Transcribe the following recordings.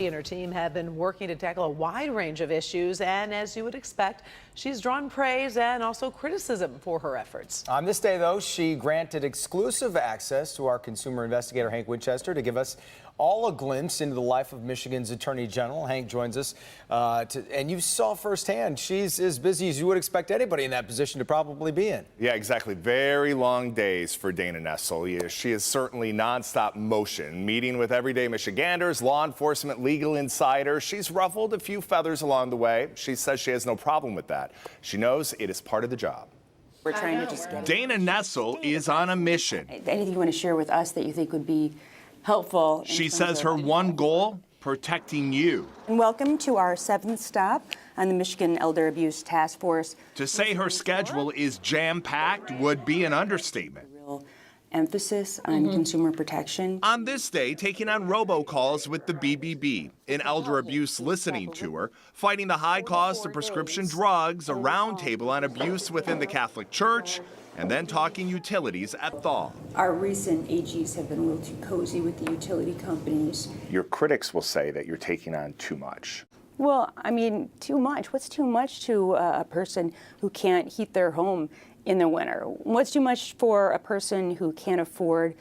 She and her team have been working to tackle a wide range of issues, and as you would expect, she's drawn praise and also criticism for her efforts. On this day, though, she granted exclusive access to our consumer investigator, Hank Winchester, to give us all a glimpse into the life of Michigan's Attorney General. Hank joins us, and you saw firsthand she's as busy as you would expect anybody in that position to probably be in. Yeah, exactly. Very long days for Dana Nessel. Yeah, she is certainly nonstop motion, meeting with everyday Michiganders, law enforcement, legal insiders. She's ruffled a few feathers along the way. She says she has no problem with that. She knows it is part of the job. We're trying to just get Dana Nessel is on a mission. anything you want to share with us that you think would be helpful. She says her one goal, protecting you. And welcome to our 7th stop on the Michigan Elder Abuse Task Force. To say her schedule is jam-packed would be an understatement. Real emphasis on consumer protection. On this day, taking on robocalls with the BBB, an elder abuse listening tour, fighting the high cost of prescription drugs, a roundtable on abuse within the Catholic Church, and then talking utilities at Thaw. Our recent AGs have been a little too cozy with the utility companies. Your critics will say that you're taking on too much. Well, I mean, too much. What's too much to a person who can't heat their home in the winter? What's too much for a person who can't afford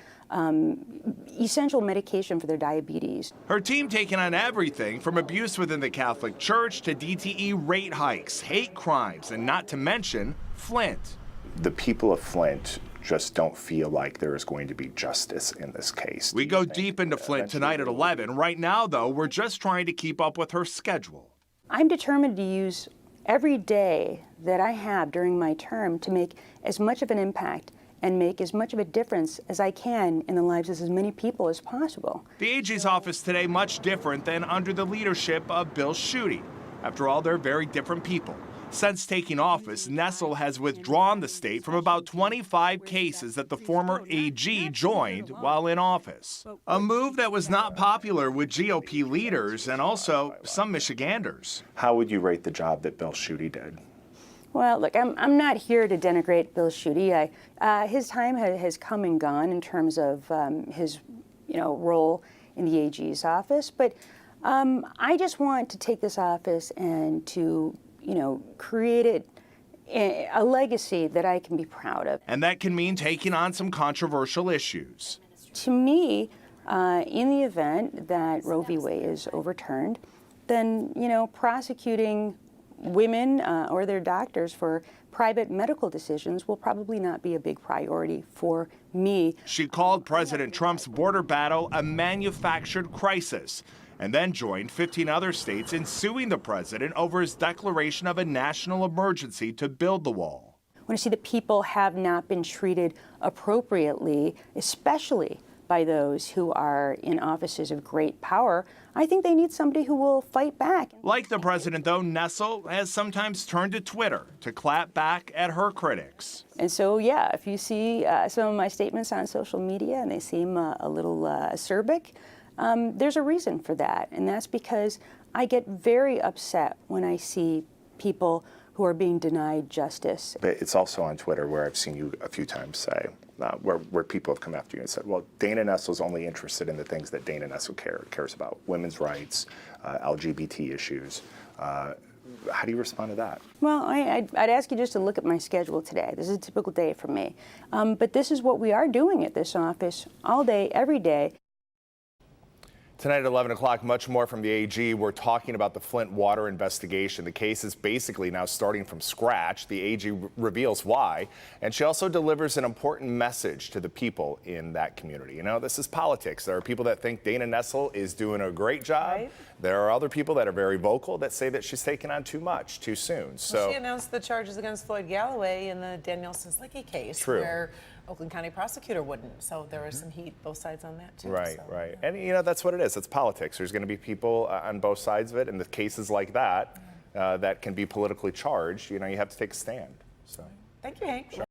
essential medication for their diabetes? Her team taking on everything from abuse within the Catholic Church to DTE rate hikes, hate crimes, and not to mention Flint. The people of Flint just don't feel like there is going to be justice in this case. We go deep into Flint tonight at 11. Right now, though, we're just trying to keep up with her schedule. I'm determined to use every day that I have during my term to make as much of an impact and make as much of a difference as I can in the lives of as many people as possible. The AG's office today much different than under the leadership of Bill Schuette. After all, they're very different people. Since taking office, Nessel has withdrawn the state from about 25 cases that the former AG joined while in office. A move that was not popular with GOP leaders and also some Michiganders. How would you rate the job that Bill Schuette did? Well, look, I'm not here to denigrate Bill Schuette. His time has come and gone in terms of his role in the AG's office, but I just want to take this office and to create a legacy that I can be proud of. And that can mean taking on some controversial issues. To me, in the event that Roe v. Wade is overturned, then, prosecuting women or their doctors for private medical decisions will probably not be a big priority for me. She called President Trump's border battle a manufactured crisis, and then joined 15 other states in suing the president over his declaration of a national emergency to build the wall. When I see that people have not been treated appropriately, especially by those who are in offices of great power, I think they need somebody who will fight back. Like the president, though, Nessel has sometimes turned to Twitter to clap back at her critics. And so, yeah, if you see some of my statements on social media and they seem a little acerbic, there's a reason for that, and that's because I get very upset when I see people who are being denied justice. But it's also on Twitter where I've seen you a few times say, where people have come after you and said, well, Dana Nessel's only interested in the things that Dana Nessel cares about, women's rights, LGBT issues. How do you respond to that? Well, I'd ask you just to look at my schedule today. This is a typical day for me. But this is what we are doing at this office all day, every day. Tonight at 11 o'clock, much more from the AG. We're talking about the Flint water investigation. The case is basically now starting from scratch. The AG reveals why, and she also delivers an important message to the people in that community. This is politics. There are people that think Dana Nessel is doing a great job. Right. There are other people that are very vocal that say that she's taken on too much, too soon. Well, she announced the charges against Floyd Galloway in the Danielson Slicky case. True. Where Oakland County prosecutor wouldn't. So there was some heat both sides on that too. Right, so, right. Yeah. And that's what it is. It's politics. There's going to be people on both sides of it, and the cases like that that can be politically charged, you have to take a stand. So. Thank you, Hank.